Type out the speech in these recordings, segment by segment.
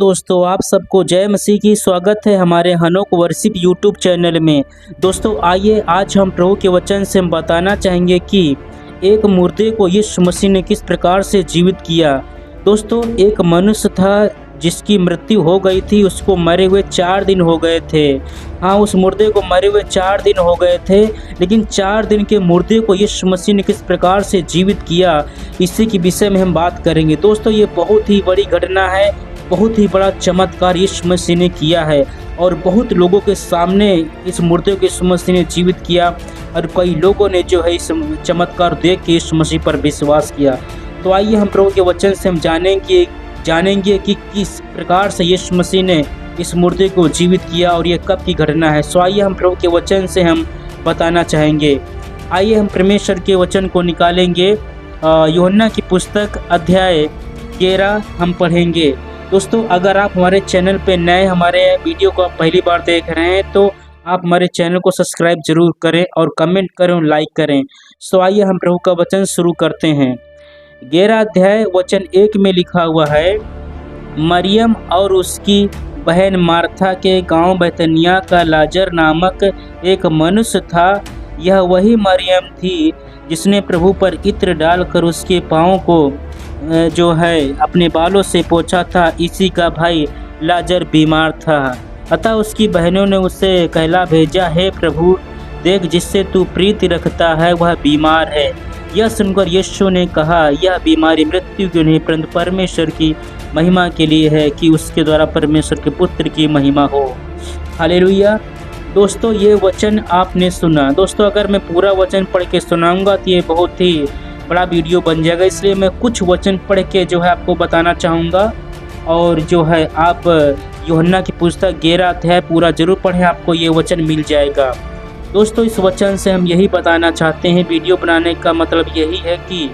दोस्तों, आप सबको जय मसीह की स्वागत है हमारे हनोक वर्शिप यूट्यूब चैनल में। दोस्तों आइए आज हम प्रभु के वचन से हम बताना चाहेंगे कि एक मुर्दे को यीशु मसीह ने किस प्रकार से जीवित किया। दोस्तों एक मनुष्य था जिसकी मृत्यु हो गई थी, उसको मरे हुए 4 दिन हो गए थे। हाँ, उस मुर्दे को मरे हुए 4 दिन हो गए थे, लेकिन 4 दिन के मुर्दे को यीशु मसीह ने किस प्रकार से जीवित किया, इसी के विषय में हम बात करेंगे। दोस्तों ये बहुत ही बड़ी घटना है, बहुत ही बड़ा चमत्कार यीशु मसीह ने किया है और बहुत लोगों के सामने इस मुर्दे को यीशु मसीह ने जीवित किया और कई लोगों ने जो है इस चमत्कार देख के यीशु मसीह पर विश्वास किया। तो आइए हम प्रभु के वचन से हम जानेंगे कि किस प्रकार से यीशु मसीह ने इस मुर्दे को जीवित किया और ये कब की घटना है। सो आइए हम प्रभु के वचन से हम बताना चाहेंगे। आइए हम परमेश्वर के वचन को निकालेंगे। यूहन्ना की पुस्तक अध्याय 11 हम पढ़ेंगे। दोस्तों अगर आप हमारे चैनल पे नए, हमारे वीडियो को आप पहली बार देख रहे हैं तो आप हमारे चैनल को सब्सक्राइब जरूर करें और कमेंट करें और लाइक करें। सो आइए हम प्रभु का वचन शुरू करते हैं। 11 अध्याय वचन 1 में लिखा हुआ है, मरियम और उसकी बहन मार्था के गांव बैतनिया का लाजर नामक एक मनुष्य था। यह वही मरियम थी जिसने प्रभु पर इत्र डालकर उसके पाँव को जो है अपने बालों से पोंछा था। इसी का भाई लाजर बीमार था। अतः उसकी बहनों ने उसे कहला भेजा, हे प्रभु देख, जिससे तू प्रीति रखता है वह बीमार है। यह सुनकर यीशु ने कहा, यह बीमारी मृत्यु की नहीं परंतु परमेश्वर की महिमा के लिए है, कि उसके द्वारा परमेश्वर के पुत्र की महिमा हो। हालेलुया। दोस्तों ये वचन आपने सुना। दोस्तों अगर मैं पूरा वचन पढ़ के सुनाऊंगा तो ये बहुत ही बड़ा वीडियो बन जाएगा, इसलिए मैं कुछ वचन पढ़ के जो है आपको बताना चाहूँगा। और जो है आप यूहन्ना की पुस्तक 11 अध्याय पूरा जरूर पढ़ें, आपको ये वचन मिल जाएगा। दोस्तों इस वचन से हम यही बताना चाहते हैं, वीडियो बनाने का मतलब यही है कि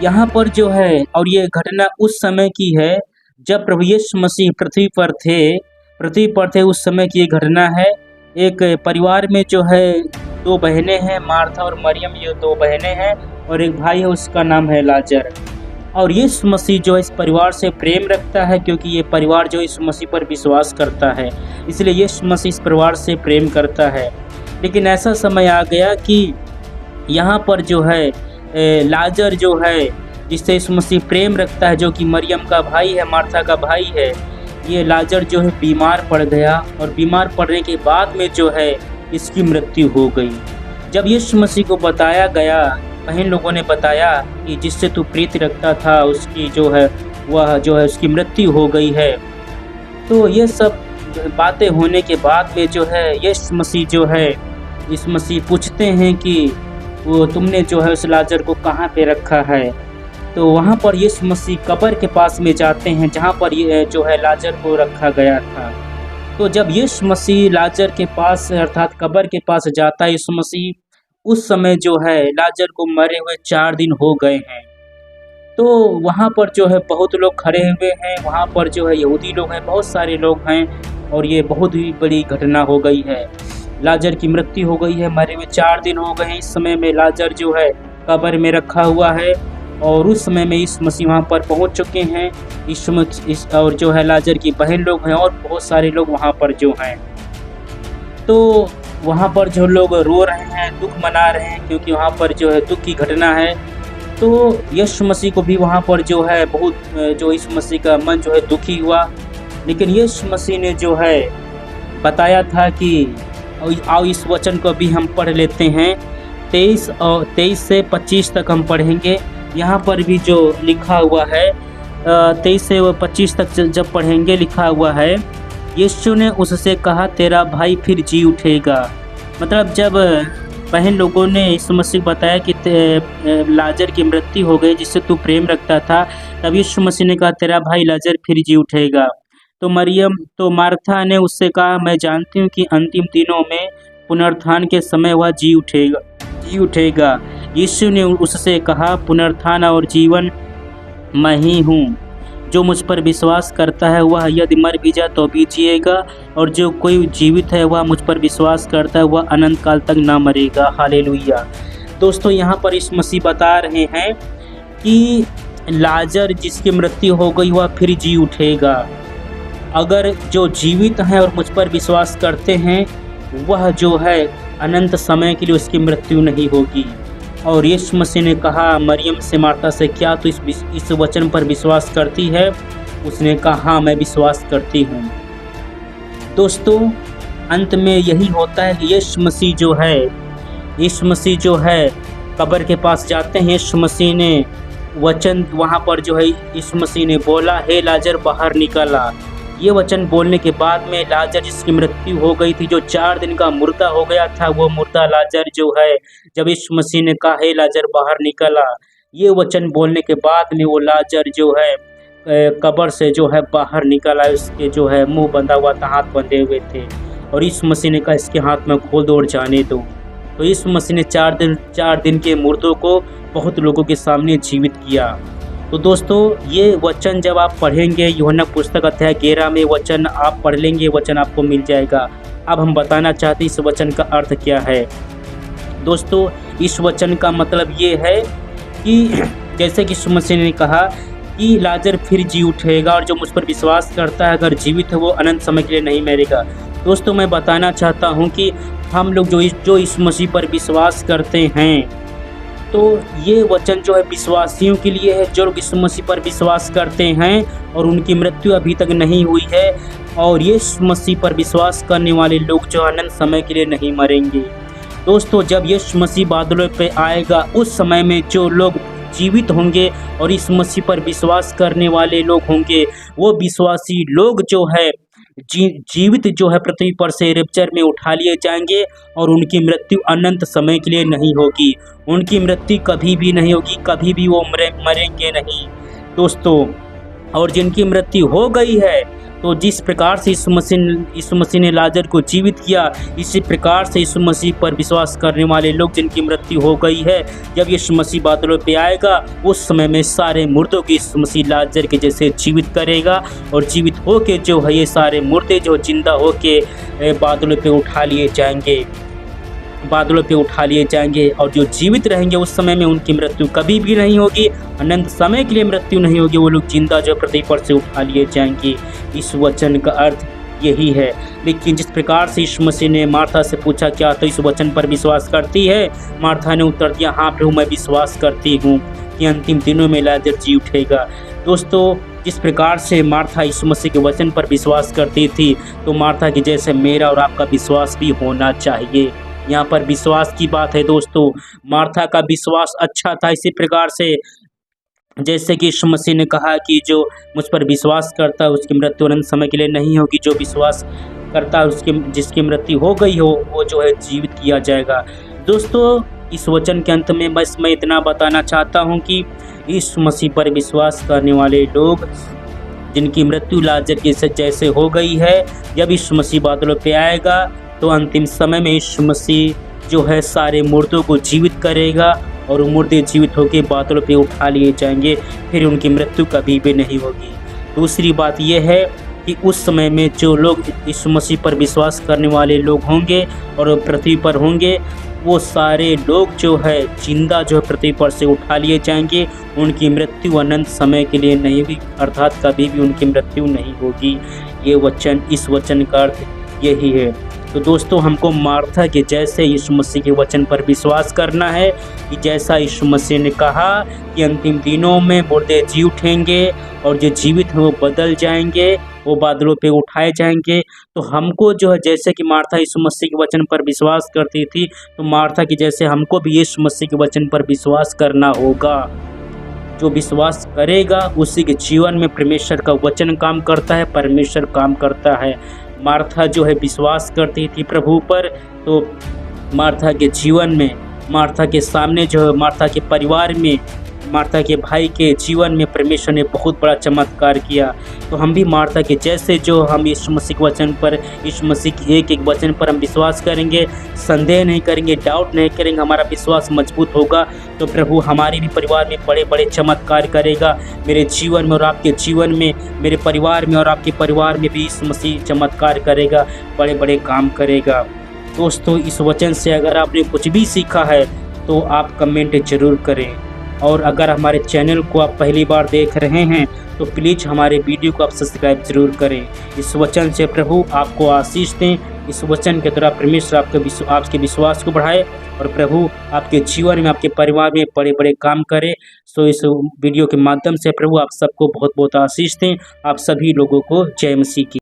यहाँ पर जो है, और ये घटना उस समय की है जब प्रभु यीशु मसीह पृथ्वी पर थे, उस समय की ये घटना है। एक परिवार में जो है 2 बहनें हैं, मार्था और मरियम, ये 2 बहनें हैं और एक भाई है, उसका नाम है लाजर। और यीशु मसीह जो इस परिवार से प्रेम रखता है, क्योंकि ये परिवार जो यीशु मसीह पर विश्वास करता है, इसलिए यीशु मसीह इस परिवार से प्रेम करता है। लेकिन ऐसा समय आ गया कि यहाँ पर जो है लाजर जो है जिससे यीशु मसीह प्रेम रखता है, जो कि मरियम का भाई है, मार्था का भाई है, ये लाजर जो है बीमार पड़ गया और बीमार पड़ने के बाद में जो है इसकी मृत्यु हो गई। जब यीशु मसीह को बताया गया, बहन लोगों ने बताया कि जिससे तू प्रीति रखता था उसकी जो है वह जो है उसकी मृत्यु हो गई है। तो ये सब बातें होने के बाद में जो है यीशु मसीह जो है इस मसीह पूछते हैं कि वो तुमने जो है उस लाजर को कहाँ पे रखा है। तो वहाँ पर यीशु मसीह कब्र के पास में जाते हैं जहाँ पर ये जो है लाजर को रखा गया था। तो जब यीशु मसीह लाजर के पास अर्थात कब्र के पास जाता है यीशु मसीह, उस समय जो है लाजर को मरे हुए 4 दिन हो गए हैं। तो वहाँ पर जो है बहुत लोग खड़े हुए हैं, वहाँ पर जो है यहूदी लोग हैं, बहुत सारे लोग हैं और ये बहुत ही बड़ी घटना हो गई है। लाजर की मृत्यु हो गई है, मरे हुए 4 दिन हो गए हैं। इस समय में लाजर जो है कब्र में रखा हुआ है और उस समय में यीशु मसीह वहाँ पर पहुँच चुके हैं। और जो है लाजर की बहन लोग हैं और बहुत सारे लोग वहाँ पर जो हैं। तो वहाँ पर जो लोग रो रहे हैं, दुख मना रहे हैं, क्योंकि वहाँ पर जो है दुख की घटना है। तो यीशु मसीह को भी वहाँ पर जो है बहुत जो यीशु मसीह का मन जो है दुखी हुआ। लेकिन यीशु मसीह ने जो है बताया था कि आओ इस वचन को भी हम पढ़ लेते हैं। 23 से 25 तक हम पढ़ेंगे। यहाँ पर भी जो लिखा हुआ है 23 से 25 तक जब पढ़ेंगे, लिखा हुआ है, यीशु ने उससे कहा, तेरा भाई फिर जी उठेगा। मतलब जब बहन लोगों ने यीशु मसीह बताया कि लाजर की मृत्यु हो गई जिससे तू प्रेम रखता था, तब यीशु मसीह ने कहा, तेरा भाई लाजर फिर जी उठेगा। तो मार्था ने उससे कहा, मैं जानती हूँ कि अंतिम दिनों में पुनरुत्थान के समय वह जी उठेगा। यीशु ने उससे कहा, पुनरुत्थान और जीवन मैं ही हूँ। जो मुझ पर विश्वास करता है वह यदि मर भी जाए तो भी जिएगा, और जो कोई जीवित है वह मुझ पर विश्वास करता है वह अनंत काल तक ना मरेगा। हालेलुया। दोस्तों यहाँ पर यीशु मसीह बता रहे हैं कि लाजर जिसकी मृत्यु हो गई वह फिर जी उठेगा। अगर जो जीवित हैं और मुझ पर विश्वास करते हैं वह जो है अनंत समय के लिए उसकी मृत्यु नहीं होगी। और यीशु मसीह ने कहा मरियम से, मार्था से, क्या तू इस वचन पर विश्वास करती है? उसने कहा हाँ, मैं विश्वास करती हूँ। दोस्तों, अंत में यही होता है कि यीशु मसीह जो है कब्र के पास जाते हैं। यीशु मसीह ने वचन वहाँ पर जो है यीशु मसीह ने बोला, हे लाजर बाहर निकला। ये वचन बोलने के बाद में लाजर जिसकी मृत्यु हो गई थी, जो 4 दिन का मुर्दा हो गया था, वो मुर्दा लाजर जो है, जब यीशु मसीह ने कहा हे लाजर बाहर निकला, ये वचन बोलने के बाद में वो लाजर जो है कब्र से जो है बाहर निकला। उसके जो है मुंह बंधा हुआ था, हाथ बंधे हुए थे, और यीशु मसीह ने कहा इसके हाथ में खोल दो और जाने दो। तो यीशु मसीह ने 4 दिन के मुर्दों को बहुत लोगों के सामने जीवित किया। तो दोस्तों, ये वचन जब आप पढ़ेंगे, यूहन्ना पुस्तक अध्याय 11 में वचन आप पढ़ लेंगे, वचन आपको मिल जाएगा। अब हम बताना चाहते हैं इस वचन का अर्थ क्या है। दोस्तों, इस वचन का मतलब ये है कि जैसे कि यीशु मसीह ने कहा कि लाजर फिर जी उठेगा, और जो मुझ पर विश्वास करता है अगर जीवित है वो अनंत समय के लिए नहीं मरेगा। दोस्तों, मैं बताना चाहता हूँ कि हम लोग जो यीशु मसीह पर विश्वास करते हैं, तो ये वचन जो है विश्वासियों के लिए है, जो लोग यीशु मसीह पर विश्वास करते हैं और उनकी मृत्यु अभी तक नहीं हुई है, और यीशु मसीह पर विश्वास करने वाले लोग जो अनंत समय के लिए नहीं मरेंगे। दोस्तों, जब यीशु मसीह बादलों पे आएगा, उस समय में जो लोग जीवित होंगे और इस मसीह पर विश्वास करने वाले लोग होंगे, वो विश्वासी लोग जो है जीवित जो है पृथ्वी पर से रैप्चर में उठा लिए जाएंगे, और उनकी मृत्यु अनंत समय के लिए नहीं होगी। उनकी मृत्यु कभी भी नहीं होगी, कभी भी वो मरेंगे नहीं दोस्तों। और जिनकी मृत्यु हो गई है, तो जिस प्रकार से यीशु मसीह ने लाजर को जीवित किया, इसी प्रकार से यीशु मसीह पर विश्वास करने वाले लोग जिनकी मृत्यु हो गई है, जब यीशु मसीह बादलों पे आएगा, उस समय में सारे मुर्दों की यीशु मसीह लाजर के जैसे जीवित करेगा, और जीवित होके जो है ये सारे मुर्दे जो जिंदा होके बादलों पे उठा लिए जाएंगे, और जो जीवित रहेंगे उस समय में उनकी मृत्यु कभी भी नहीं होगी, अनंत समय के लिए मृत्यु नहीं होगी। वो लोग जिंदा जो पृथ्वी पर से उठा लिए जाएंगे। इस वचन का अर्थ यही है। लेकिन जिस प्रकार से यीशु मसीह ने मार्था से पूछा, क्या तो इस वचन पर विश्वास करती है? मार्था ने उत्तर दिया, हाँ प्रभु, मैं विश्वास करती हूँ कि अंतिम दिनों में लाजर जी उठेगा। दोस्तों, जिस प्रकार से मार्था यीशु मसीह के वचन पर विश्वास करती थी, तो मार्था की जैसे मेरा और आपका विश्वास भी होना चाहिए। यहाँ पर विश्वास की बात है दोस्तों। मार्था का विश्वास अच्छा था, इसी प्रकार से जैसे कि यीशु मसीह ने कहा कि जो मुझ पर विश्वास करता है उसकी मृत्यु अनंत समय के लिए नहीं होगी, जो विश्वास करता है जिसकी मृत्यु हो गई हो वो जो है जीवित किया जाएगा। दोस्तों, इस वचन के अंत में बस मैं इतना बताना चाहता हूँ कि यीशु मसीह पर विश्वास करने वाले लोग जिनकी मृत्यु लाजर के जैसे हो गई है, जब यीशु मसीह बादलों पे आएगा, तो अंतिम समय में यीशु मसीह जो है सारे मुर्दों को जीवित करेगा, और मुर्दे जीवित होकर बादलों पे उठा लिए जाएंगे, फिर उनकी मृत्यु कभी भी नहीं होगी। दूसरी बात यह है कि उस समय में जो लोग यीशु मसीह पर विश्वास करने वाले लोग होंगे और पृथ्वी पर होंगे, वो सारे लोग जो है जिंदा जो है पृथ्वी पर से उठा लिए जाएंगे। उनकी मृत्यु अनंत समय के लिए नहीं होगी, अर्थात कभी भी उनकी मृत्यु नहीं होगी। इस वचन का अर्थ यही है। तो दोस्तों, हमको मार्था के जैसे यीशु मसीह के वचन पर विश्वास करना है कि जैसा यीशु मसीह ने कहा कि अंतिम दिनों में मुर्दे जी उठेंगे और जो जीवित हैं वो बदल जाएंगे, वो बादलों पे उठाए जाएंगे। तो हमको जो है जैसे कि मार्था यीशु मसीह के वचन पर विश्वास करती थी, तो मार्था की जैसे हमको भी यीशु मसीह के वचन पर विश्वास करना होगा। जो विश्वास करेगा उसी के जीवन में परमेश्वर का वचन काम करता है, परमेश्वर काम करता है। मार्था जो है विश्वास करती थी प्रभु पर, तो मार्था के जीवन में, मार्था के सामने जो है, मार्था के परिवार में, मार्था के भाई के जीवन में परमेश्वर ने बहुत बड़ा चमत्कार किया। तो हम भी मार्था के जैसे जो हम यीशु मसीह के वचन पर, यीशु मसीह के एक एक वचन पर हम विश्वास करेंगे, संदेह नहीं करेंगे, डाउट नहीं करेंगे, हमारा विश्वास मजबूत होगा, तो प्रभु हमारे भी परिवार में बड़े बड़े चमत्कार करेगा। मेरे जीवन में और आपके जीवन में, मेरे परिवार में और आपके परिवार में भी यीशु मसीह चमत्कार करेगा, बड़े बड़े काम करेगा। दोस्तों, इस वचन से अगर आपने कुछ भी सीखा है तो आप कमेंट जरूर करें, और अगर हमारे चैनल को आप पहली बार देख रहे हैं तो प्लीज़ हमारे वीडियो को आप सब्सक्राइब जरूर करें। इस वचन से प्रभु आपको आशीष दें। इस वचन के द्वारा परमेश्वर आपके विश्वास को बढ़ाए और प्रभु आपके जीवन में, आपके परिवार में बड़े बड़े काम करे। सो इस वीडियो के माध्यम से प्रभु आप सबको बहुत बहुत आशीष दें। आप सभी लोगों को जय मसीह की।